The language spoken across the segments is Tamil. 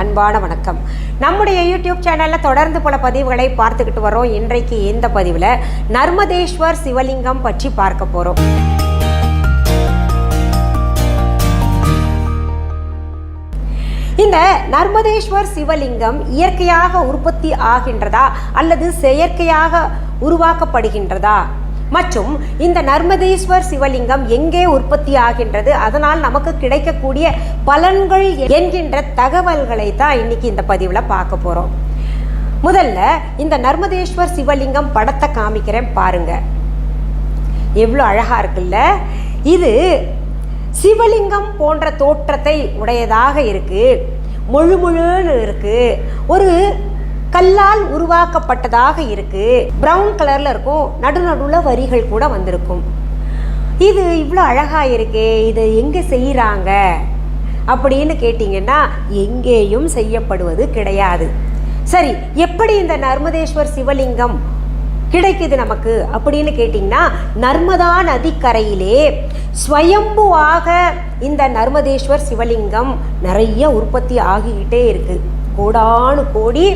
அன்பான வணக்கம். நம்முடைய யூடியூப் சேனலில் தொடர்ந்து பல பதிவுகளை பார்த்துக்கிட்டு வரோம். இன்றைக்கு இந்த பதிவில் நர்மதேஸ்வர் சிவலிங்கம் பற்றி பார்க்க போகிறோம். இந்த நர்மதேஸ்வர் சிவலிங்கம் இயற்கையாக உற்பத்தி ஆகின்றதா அல்லது செயற்கையாக உருவாக்கப்படுகின்றதா மற்றும் இந்த நர்மதேஸ்வர் சிவலிங்கம் எங்கே உற்பத்தி ஆகின்றது, அதனால் நமக்கு கிடைக்கக்கூடிய பலன்கள் என்கின்ற தகவல்களை தான் இன்னைக்கு இந்த பதிவில் பார்க்க போகிறோம். முதல்ல இந்த நர்மதேஸ்வர் சிவலிங்கம் படத்தை காமிக்கிறேன் பாருங்க. எவ்வளோ அழகா இருக்குல்ல. இது சிவலிங்கம் போன்ற தோற்றத்தை உடையதாக இருக்கு. முழுமுழுன்னு இருக்கு. ஒரு கல்லால் உருவாக்கப்பட்டதாக இருக்கு. பிரவுன் கலர்ல இருக்கும். நடுநடுல வரிகள் கூட வந்திருக்கும். இது இவ்வளோ அழகா இருக்கே, இது எங்க செய்யறாங்க அப்படின்னு கேட்டீங்கன்னா எங்கேயும் செய்யப்படுவது கிடையாது. சரி, எப்படி இந்த நர்மதேஸ்வர் சிவலிங்கம் கிடைக்குது நமக்கு அப்படின்னு கேட்டிங்கன்னா, நர்மதா நதிக்கரையிலே ஸ்வயம்புவாக இந்த நர்மதேஸ்வர் சிவலிங்கம் நிறைய உற்பத்தி ஆகிக்கிட்டே இருக்கு. கோடானு கோடி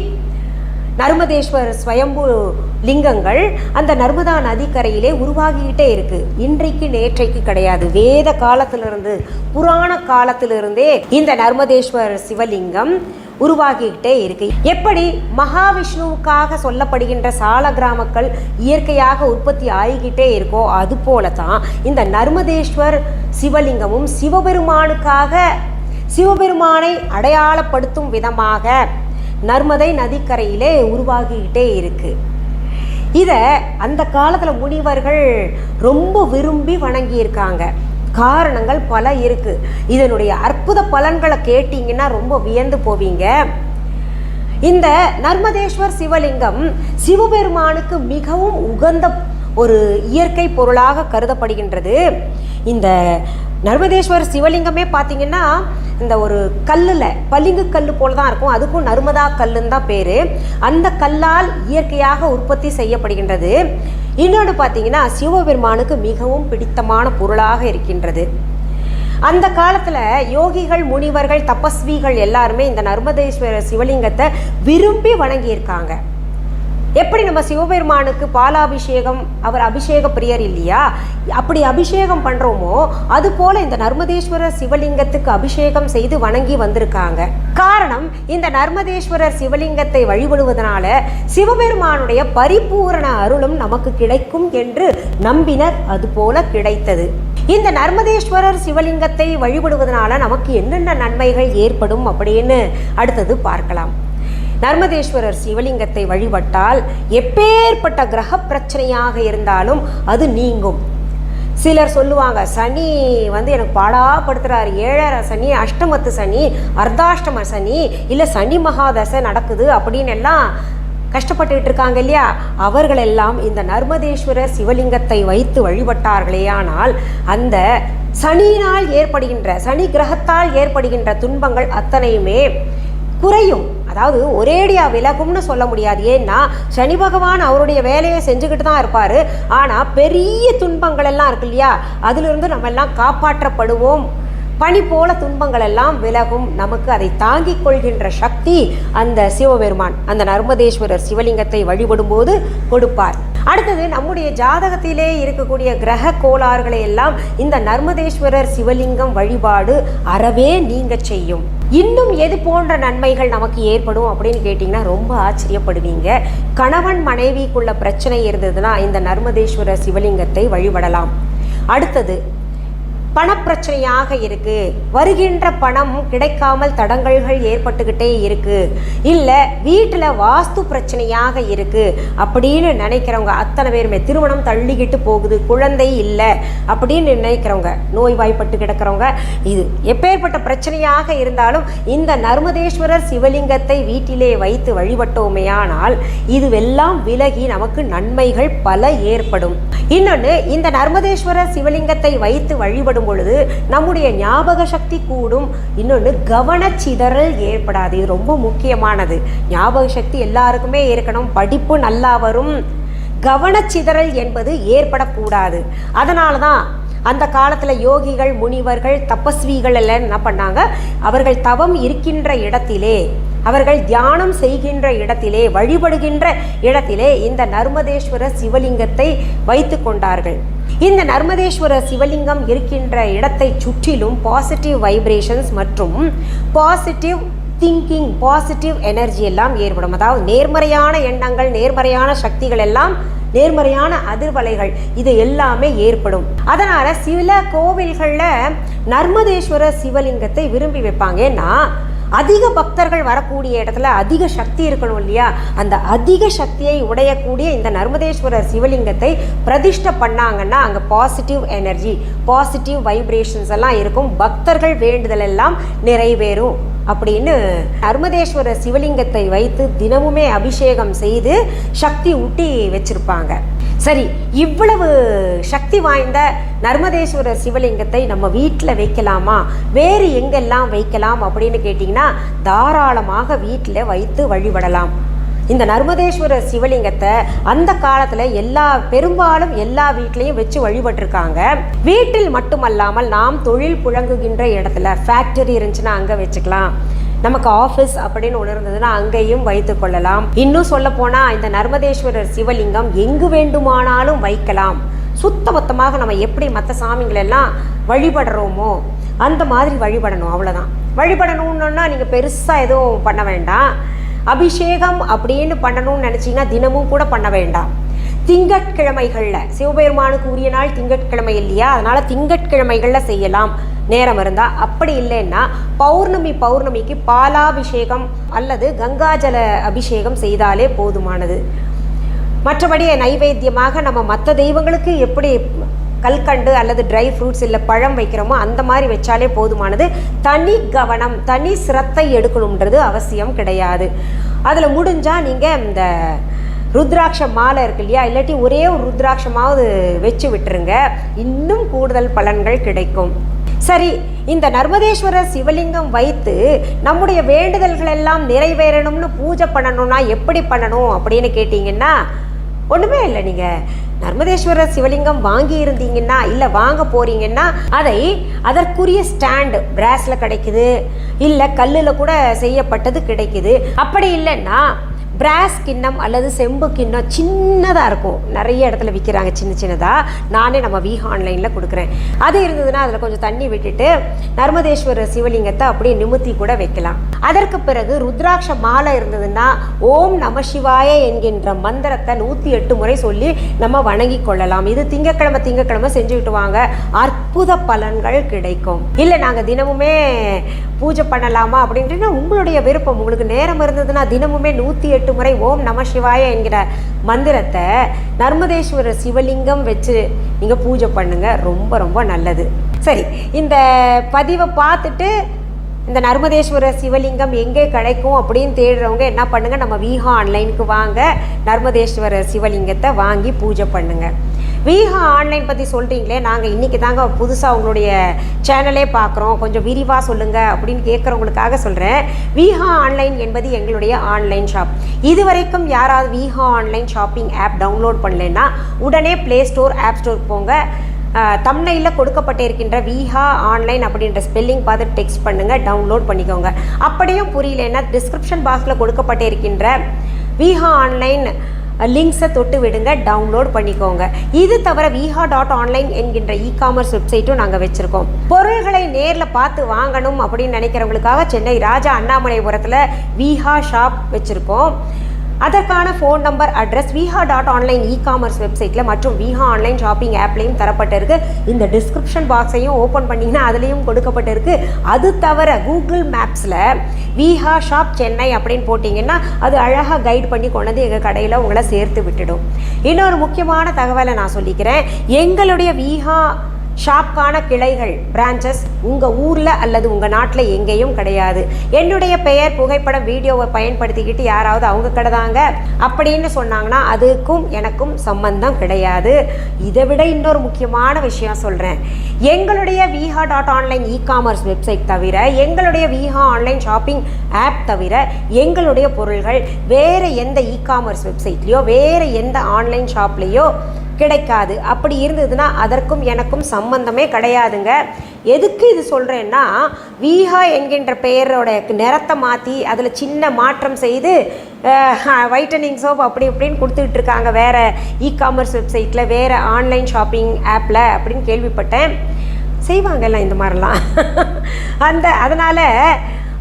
நர்மதேஸ்வர் ஸ்வயம்பு லிங்கங்கள் அந்த நர்மதா நதிக்கரையிலே உருவாகிக்கிட்டே இருக்கு. இன்றைக்கு நேற்றைக்கு கிடையாது. வேத காலத்திலிருந்து, புராண காலத்திலிருந்தே இந்த நர்மதேஸ்வர் சிவலிங்கம் உருவாகிக்கிட்டே இருக்கு. எப்படி மகாவிஷ்ணுவுக்காக சொல்லப்படுகின்ற சால கிராமங்கள் இயற்கையாக உற்பத்தி ஆகிக்கிட்டே இருக்கோ, அது போல தான் இந்த நர்மதேஸ்வர் சிவலிங்கமும் சிவபெருமானுக்காக, சிவபெருமானை அடையாளப்படுத்தும் விதமாக நர்மதை நதிக்கரையிலே உருவாகிக்கிட்டே இருக்கு. இதை அந்த காலத்தில் முனிவர்கள் ரொம்ப விரும்பி வணங்கியிருக்காங்க. காரணங்கள் பல இருக்கு. இதனுடைய அற்புத பலன்களை கேட்டீங்கன்னா ரொம்ப வியந்து போவீங்க. இந்த நர்மதேஸ்வர் சிவலிங்கம் சிவபெருமானுக்கு மிகவும் உகந்த ஒரு இயற்கை பொருளாக கருதப்படுகின்றது. இந்த நர்மதேஸ்வர் சிவலிங்கமே பார்த்தீங்கன்னா இந்த ஒரு கல்லில் பளிங்கு கல் போல தான் இருக்கும். அதுக்கும் நர்மதா கல்லுன்னு தான் பேர். அந்த கல்லால் இயற்கையாக உற்பத்தி செய்யப்படுகின்றது. இன்னொன்று பார்த்தீங்கன்னா சிவபெருமானுக்கு மிகவும் பிடித்தமான பொருளாக இருக்கின்றது. அந்த காலத்தில் யோகிகள், முனிவர்கள், தபஸ்விகள் எல்லாருமே இந்த நர்மதேஸ்வர சிவலிங்கத்தை விரும்பி வணங்கியிருக்காங்க. எப்படி நம்ம சிவபெருமானுக்கு பாலாபிஷேகம், அவர் அபிஷேக பிரியர் இல்லையா, அப்படி அபிஷேகம் பண்ணுறோமோ அது போல இந்த நர்மதேஸ்வரர் சிவலிங்கத்துக்கு அபிஷேகம் செய்து வணங்கி வந்திருக்காங்க. காரணம், இந்த நர்மதேஸ்வரர் சிவலிங்கத்தை வழிபடுவதனால சிவபெருமானுடைய பரிபூரண அருளும் நமக்கு கிடைக்கும் என்று நம்பினர். அது போல கிடைத்தது. இந்த நர்மதேஸ்வரர் சிவலிங்கத்தை வழிபடுவதனால நமக்கு என்னென்ன நன்மைகள் ஏற்படும் அப்படின்னு அடுத்தது பார்க்கலாம். நர்மதேஸ்வரர் சிவலிங்கத்தை வழிபட்டால் எப்பேற்பட்ட கிரக பிரச்சனையாக இருந்தாலும் அது நீங்கும். சிலர் சொல்லுவாங்க, சனி எனக்கு பாடாப்படுத்துறாரு, 7.5 சனி, அஷ்டமத்து சனி, அர்த்தாஷ்டம சனி, இல்லை சனி மகாதசை நடக்குது அப்படின்னு எல்லாம் கஷ்டப்பட்டுக்கிட்டு இருக்காங்க இல்லையா. அவர்களெல்லாம் இந்த நர்மதேஸ்வரர் சிவலிங்கத்தை வைத்து வழிபட்டார்களே ஆனால் அந்த சனியினால் ஏற்படுகின்ற, சனி கிரகத்தால் ஏற்படுகின்ற துன்பங்கள் அத்தனையுமே குறையும். அதாவது ஒரேடியா விலகும்னு சொல்ல முடியாது. ஏன்னா சனி பகவான் அவருடைய வேலையை செஞ்சுக்கிட்டு தான் இருப்பார். ஆனால் பெரிய துன்பங்கள் எல்லாம் இருக்கு இல்லையா, அதிலிருந்து நம்ம எல்லாம் காப்பாற்றப்படுவோம். பனி போல துன்பங்கள் எல்லாம் விலகும். நமக்கு அதை தாங்கிக் கொள்கின்ற சக்தி அந்த சிவபெருமான் அந்த நர்மதேஸ்வரர் சிவலிங்கத்தை வழிபடும் போது கொடுப்பார். அடுத்தது, நம்முடைய ஜாதகத்திலே இருக்கக்கூடிய கிரக கோளாறுகளை எல்லாம் இந்த நர்மதேஸ்வரர் சிவலிங்கம் வழிபாடு அறவே நீங்க செய்யும். இன்னும் எது போன்ற நன்மைகள் நமக்கு ஏற்படும் அப்படின்னு கேட்டிங்கன்னா ரொம்ப ஆச்சரியப்படுவீங்க. கணவன் மனைவிக்குள்ள பிரச்சனை இருந்ததுன்னா இந்த நர்மதேஸ்வரர் சிவலிங்கத்தை வழிபடலாம். அடுத்தது, பணப்பிரச்சனையாக இருக்கு, வருகின்ற பணம் கிடைக்காமல் தடங்கல்கள் ஏற்பட்டுக்கிட்டே இருக்கு, இல்லை வீட்டில் வாஸ்து பிரச்சனையாக இருக்கு அப்படின்னு நினைக்கிறவங்க அத்தனை பேருமே, திருமணம் தள்ளிக்கிட்டு போகுது, குழந்தை இல்லை அப்படின்னு நினைக்கிறவங்க, நோய்வாய்ப்பட்டு கிடக்கிறவங்க, இது எப்பேற்பட்ட பிரச்சனையாக இருந்தாலும் இந்த நர்மதேஸ்வரர் சிவலிங்கத்தை வீட்டிலே வைத்து வழிபட்டோமேயானால் இதுவெல்லாம் விலகி நமக்கு நன்மைகள் பல ஏற்படும். இன்னொன்று, இந்த நர்மதேஸ்வரர் சிவலிங்கத்தை வைத்து வழிபடும் பொழுது நம்முடைய ஞாபக சக்தி கூடும். இன்னொன்று, கவனச்சிதறல் ஏற்படாது. இது ரொம்ப முக்கியமானது. ஞாபக சக்தி எல்லாருக்குமே இருக்கணும். படிப்பு நல்லா வரும். கவனச்சிதறல் என்பது ஏற்படக்கூடாது. அதனால தான் அந்த காலத்தில் யோகிகள், முனிவர்கள், தபஸ்விகள் எல்லாம் என்ன பண்ணாங்க, அவர்கள் தவம் இருக்கின்ற இடத்திலே, அவர்கள் தியானம் செய்கின்ற இடத்திலே, வழிபடுகின்ற இடத்திலே இந்த நர்மதேஸ்வர சிவலிங்கத்தை வைத்து கொண்டார்கள். இந்த நர்மதேஸ்வர சிவலிங்கம் இருக்கின்ற இடத்தை சுற்றிலும் பாசிட்டிவ் வைப்ரேஷன்ஸ் மற்றும் பாசிட்டிவ் திங்கிங், பாசிட்டிவ் எனர்ஜி எல்லாம் ஏற்படும். அதாவது நேர்மறையான எண்ணங்கள், நேர்மறையான சக்திகள் எல்லாம், நேர்மறையான அதிர்வலைகள் இது எல்லாமே ஏற்படும். அதனால சில கோவில்களில் நர்மதேஸ்வர சிவலிங்கத்தை விரும்பி வைப்பாங்க. ஏன்னா அதிக பக்தர்கள் வரக்கூடிய இடத்துல அதிக சக்தி இருக்கணும் இல்லையா, அந்த அதிக சக்தியை உடையக்கூடிய இந்த நர்மதேஸ்வரர் சிவலிங்கத்தை பிரதிஷ்டை பண்ணாங்கன்னா அங்கே பாசிட்டிவ் எனர்ஜி, பாசிட்டிவ் வைப்ரேஷன்ஸ் எல்லாம் இருக்கும், பக்தர்கள் வேண்டுதல் எல்லாம் நிறைவேறும் அப்படின்னு நர்மதேஸ்வரர் சிவலிங்கத்தை வைத்து தினமுமே அபிஷேகம் செய்து சக்தி ஊட்டி வச்சிருப்பாங்க. சரி, இவ்வளவு சக்தி வாய்ந்த நர்மதேஸ்வரர் சிவலிங்கத்தை நம்ம வீட்டில் வைக்கலாமா, வேறு எங்கெல்லாம் வைக்கலாம் அப்படின்னு கேட்டிங்கன்னா தாராளமாக வீட்டில் வைத்து வழிபடலாம். இந்த நர்மதேஸ்வரர் சிவலிங்கத்தை அந்த காலத்தில் பெரும்பாலும் எல்லா வீட்லேயும் வச்சு வழிபட்டிருக்காங்க. வீட்டில் மட்டுமல்லாமல் நாம் தொழில் புழங்குகின்ற இடத்துல, ஃபேக்டரி இருந்துச்சுன்னா அங்கே வச்சுக்கலாம், நமக்கு ஆஃபீஸ் அப்படின்னு ஒன்று இருந்ததுன்னா அங்கேயும் வைத்து கொள்ளலாம். இன்னும் சொல்ல போனால் இந்த நர்மதேஸ்வரர் சிவலிங்கம் எங்கு வேண்டுமானாலும் வைக்கலாம். சுத்த மொத்தமாக நம்ம எப்படி மற்ற சாமிங்களெல்லாம் வழிபடுறோமோ அந்த மாதிரி வழிபடணும், அவ்வளோதான். வழிபடணுன்னா நீங்கள் பெருசாக எதுவும் பண்ண வேண்டாம். அபிஷேகம் அப்படின்னு பண்ணணும்னு நினச்சிங்கன்னா தினமும் கூட பண்ண வேண்டாம். திங்கட்கிழமைகளில், சிவபெருமானுக்கு உரிய நாள் திங்கட்கிழமை இல்லையா, அதனால் திங்கட்கிழமைகளில் செய்யலாம் நேரம் இருந்தால். அப்படி இல்லைன்னா பௌர்ணமிக்கு பாலாபிஷேகம் அல்லது கங்காஜல அபிஷேகம் செய்தாலே போதுமானது. மற்றபடி நைவேத்தியமாக நம்ம மற்ற தெய்வங்களுக்கு எப்படி கல்கண்டு அல்லது ட்ரை ஃப்ரூட்ஸ் இல்லை பழம் வைக்கிறோமோ அந்த மாதிரி வச்சாலே போதுமானது. தனி கவனம், தனி சிரத்தை எடுக்கணுன்றது அவசியம் கிடையாது. அதில் முடிஞ்சால் நீங்கள் இந்த ருத்ராட்ச மாலை இருக்கு இல்லையா, இல்லாட்டி ஒரே ஒரு ருத்ராட்சமாவது வச்சு விட்டுருங்க, இன்னும் கூடுதல் பலன்கள் கிடைக்கும். சரி, இந்த நர்மதேஸ்வரர் சிவலிங்கம் வைத்து நம்முடைய வேண்டுதல்கள் எல்லாம் நிறைவேறணும்னு பூஜை பண்ணணும்னா எப்படி பண்ணணும் அப்படின்னு கேட்டிங்கன்னா ஒன்றுமே இல்லை. நீங்கள் நர்மதேஸ்வரர் சிவலிங்கம் வாங்கி இருந்தீங்கன்னா இல்லை வாங்க போகிறீங்கன்னா அதற்குரிய ஸ்டாண்டு பிராஸில் கிடைக்குது, இல்லை கல்லில் கூட செய்யப்பட்டது கிடைக்குது. அப்படி இல்லைன்னா பிராஸ் கிண்ணம் அல்லது செம்பு கிண்ணம் சின்னதாக இருக்கும், நிறைய இடத்துல விற்கிறாங்க சின்ன சின்னதாக. நானே நம்ம ஆன்லைனில் கொடுக்குறேன். அது இருந்ததுன்னா அதில் கொஞ்சம் தண்ணி விட்டுட்டு நர்மதேஸ்வரர் சிவலிங்கத்தை அப்படியே நிமித்தி கூட வைக்கலாம். அதற்கு பிறகு ருத்ராட்ச மாலை இருந்ததுன்னா ஓம் நம சிவாய என்கின்ற மந்திரத்தை 108 முறை சொல்லி நம்ம வணங்கி கொள்ளலாம். இது திங்கக்கிழமை செஞ்சுக்கிட்டு வாங்க, அற்புத பலன்கள் கிடைக்கும். இல்லை நாங்கள் தினமுமே பூஜை பண்ணலாமா அப்படின்ட்டு உங்களுடைய விருப்பம். உங்களுக்கு நேரம் இருந்ததுன்னா தினமுமே 108 முறை ஓம் நம சிவாய என்கிற மந்திரத்தை நர்மதேஸ்வரர் சிவலிங்கம் வச்சு நீங்கள் பூஜை பண்ணுங்க, ரொம்ப ரொம்ப நல்லது. சரி, இந்த பதிவை பார்த்துட்டு இந்த நர்மதேஸ்வரர் சிவலிங்கம் எங்கே கிடைக்கும் அப்படின்னு தேடுறவங்க என்ன பண்ணுங்க, நம்ம ஆன்லைனுக்கு வாங்க, நர்மதேஸ்வரர் சிவலிங்கத்தை வாங்கி பூஜை பண்ணுங்க. ஆன்லைன் பற்றி சொல்கிறீங்களே, நாங்கள் இன்றைக்கி தாங்க புதுசாக உங்களுடைய சேனலே பார்க்குறோம், கொஞ்சம் விரிவாக சொல்லுங்கள் அப்படின்னு கேட்குறவங்களுக்காக சொல்கிறேன். ஆன்லைன் என்பது எங்களுடைய ஆன்லைன் ஷாப். இதுவரைக்கும் யாராவது ஆன்லைன் ஷாப்பிங் ஆப் டவுன்லோட் பண்ணலைன்னா உடனே ப்ளே ஸ்டோர், ஆப் ஸ்டோர் போங்க. தம்ப்நெயிலில் கொடுக்கப்பட்டிருக்கின்ற ஆன்லைன் அப்படின்ற ஸ்பெல்லிங் பார்த்து டெக்ஸ்ட் பண்ணுங்கள், டவுன்லோட் பண்ணிக்கோங்க. அப்படியும் புரியலன்னா டிஸ்கிரிப்ஷன் பாக்ஸில் கொடுக்கப்பட்டிருக்கின்ற ஆன்லைன் லிங்க்ஸை தொட்டு விடுங்க, டவுன்லோட் பண்ணிக்கோங்க. இது தவிர viha.online என்கின்ற இ-காமர்ஸ் வெப்சைட்டும் நாங்கள் வச்சுருக்கோம். பொருள்களை நேரில் பார்த்து வாங்கணும் அப்படின்னு நினைக்கிறவங்களுக்காக சென்னை ராஜா அண்ணாமலைபுரத்தில் விஹா ஷாப் வச்சுருக்கோம். அதற்கான phone number, address viha.online e-commerce வெப்சைட்டில் மற்றும் ஆன்லைன் ஷாப்பிங் ஆப்லேயும் தரப்பட்டிருக்கு. இந்த டிஸ்கிரிப்ஷன் பாக்ஸையும் ஓப்பன் பண்ணிங்கன்னா அதுலேயும் கொடுக்கப்பட்டிருக்கு. அது தவிர கூகுள் மேப்ஸில் விஹா ஷாப் சென்னை அப்படின்னு போட்டிங்கன்னா அது அழகாக கைட் பண்ணி கொண்டு வந்து எங்கள் கடையில் உங்களை சேர்த்து விட்டுடும். இன்னொரு முக்கியமான தகவலை நான் சொல்லிக்கிறேன். எங்களுடைய விஹா ஷாப்கான கிளைகள், பிரான்ச்சஸ் உங்கள் ஊரில் அல்லது உங்கள் நாட்டில் எங்கேயும் கிடையாது. என்னுடைய பெயர், புகைப்படம், வீடியோவை பயன்படுத்திக்கிட்டு யாராவது அவங்க கடை தாங்க அப்படின்னு சொன்னாங்கன்னா அதுக்கும் எனக்கும் சம்பந்தம் கிடையாது. இதை விட இன்னொரு முக்கியமான விஷயம் சொல்கிறேன். எங்களுடைய viha.online இ-காமர்ஸ் வெப்சைட் தவிர, எங்களுடைய விஹா ஆன்லைன் ஷாப்பிங் ஆப் தவிர எங்களுடைய பொருள்கள் வேறு எந்த இ-காமர்ஸ் வெப்சைட்லேயோ வேறு எந்த ஆன்லைன் ஷாப்லேயோ கிடைக்காது. அப்படி இருந்ததுன்னா அதற்கும் எனக்கும் சம்பந்தமே கிடையாதுங்க. எதுக்கு இது சொல்கிறேன்னா, வீஹா என்கின்ற பெயரோட நிறத்தை மாற்றி அதில் சின்ன மாற்றம் செய்து வைட்டனிங் சோப் அப்படி இப்படின்னு கொடுத்துக்கிட்டு இருக்காங்க வேறு இ-காமர்ஸ் வெப்சைட்டில், வேறு ஆன்லைன் ஷாப்பிங் ஆப்பில் அப்படின்னு கேள்விப்பட்டேன். செய்வாங்கல்ல இந்த மாதிரிலாம். அதனால்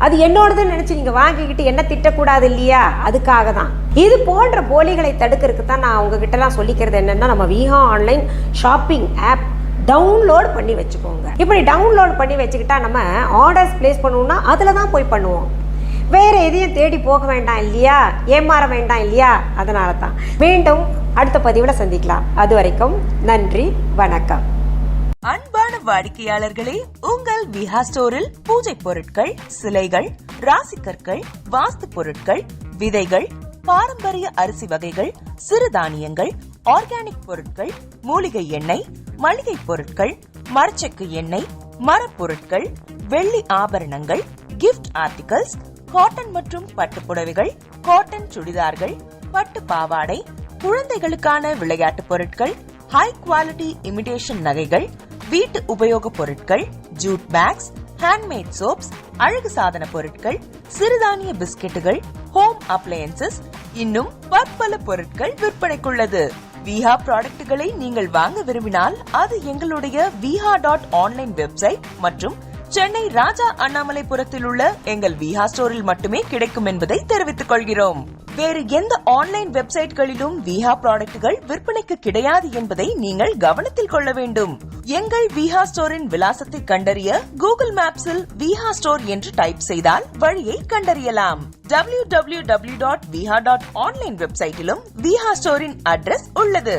அது என்னோடதுன்னு நினச்சி நீங்கள் வாங்கிக்கிட்டு என்ன திட்டக்கூடாது இல்லையா? அதுக்காக தான். இது போன்ற போலிகளை தடுக்கிறதுக்கு தான் நான் உங்ககிட்டலாம் சொல்லிக்கிறது என்னென்னா, நம்ம Veeha online shopping app download பண்ணி வச்சுக்கோங்க. இப்படி டவுன்லோட் பண்ணி வச்சுக்கிட்டா நம்ம ஆர்டர்ஸ் ப்ளேஸ் பண்ணுவோம்னா அதில் தான் போய் பண்ணுவோம். வேறு எதையும் தேடி போக வேண்டாம் இல்லையா? ஏமாற வேண்டாம் இல்லையா? அதனால தான். மீண்டும் அடுத்த பதிவில் சந்திக்கலாம். அது வரைக்கும் நன்றி, வணக்கம். அன்பான வாடிக்கையாளர்களே, உங்கள் விஹா ஸ்டோரில் பூஜை பொருட்கள், சிலைகள், ராசிக்கற்கள், வாஸ்து பொருட்கள், விதைகள், பாரம்பரிய அரிசி வகைகள், சிறுதானியங்கள், ஆர்கானிக் பொருட்கள், மூலிகை எண்ணெய், மளிகை பொருட்கள், மரச்செக்கு எண்ணெய், மரப்பொருட்கள், வெள்ளி ஆபரணங்கள், கிஃப்ட் ஆர்டிகல்ஸ், காட்டன் மற்றும் பட்டு புடவைகள், காட்டன் சுடிதார்கள், பட்டு பாவாடை, குழந்தைகளுக்கான விளையாட்டு பொருட்கள், ஹை குவாலிட்டி இமிடேஷன் நகைகள், வீட்டு உபயோக பொருட்கள், ஜூட் பேக்ஸ், ஹேண்ட்மேட் சோப்ஸ், அழகு சாதன பொருட்கள், சிறுதானிய பிஸ்கெட்டுகள், ஹோம் அப்ளையன்சஸ், இன்னும் பற்பல பொருட்கள் விற்பனைக்குள்ளது. வீஹா ப்ராடக்ட்களை நீங்கள் வாங்க விரும்பினால் அது எங்களுடைய viha.online வெப்சைட் மற்றும் சென்னை ராஜா அண்ணாமலைபுரத்தில் உள்ள எங்கள் வீஹா ஸ்டோரில் மட்டுமே கிடைக்கும் என்பதை தெரிவித்துக் கொள்கிறோம். வேறு எந்த ஆன்லைன் வெப்சைட்களிலும் வீஹா ப்ராடக்ட்கள் விற்பனைக்கு கிடையாது என்பதை நீங்கள் கவனத்தில் கொள்ள வேண்டும். எங்கள் வீஹா ஸ்டோரின் விலாசத்தை கண்டறிய கூகுள் மேப்ஸில் வீஹா ஸ்டோர் என்று டைப் செய்தால் வழியை கண்டறியலாம். www.viha.online வெப்சைட்டிலும் வீஹா ஸ்டோரின் அட்ரஸ் உள்ளது.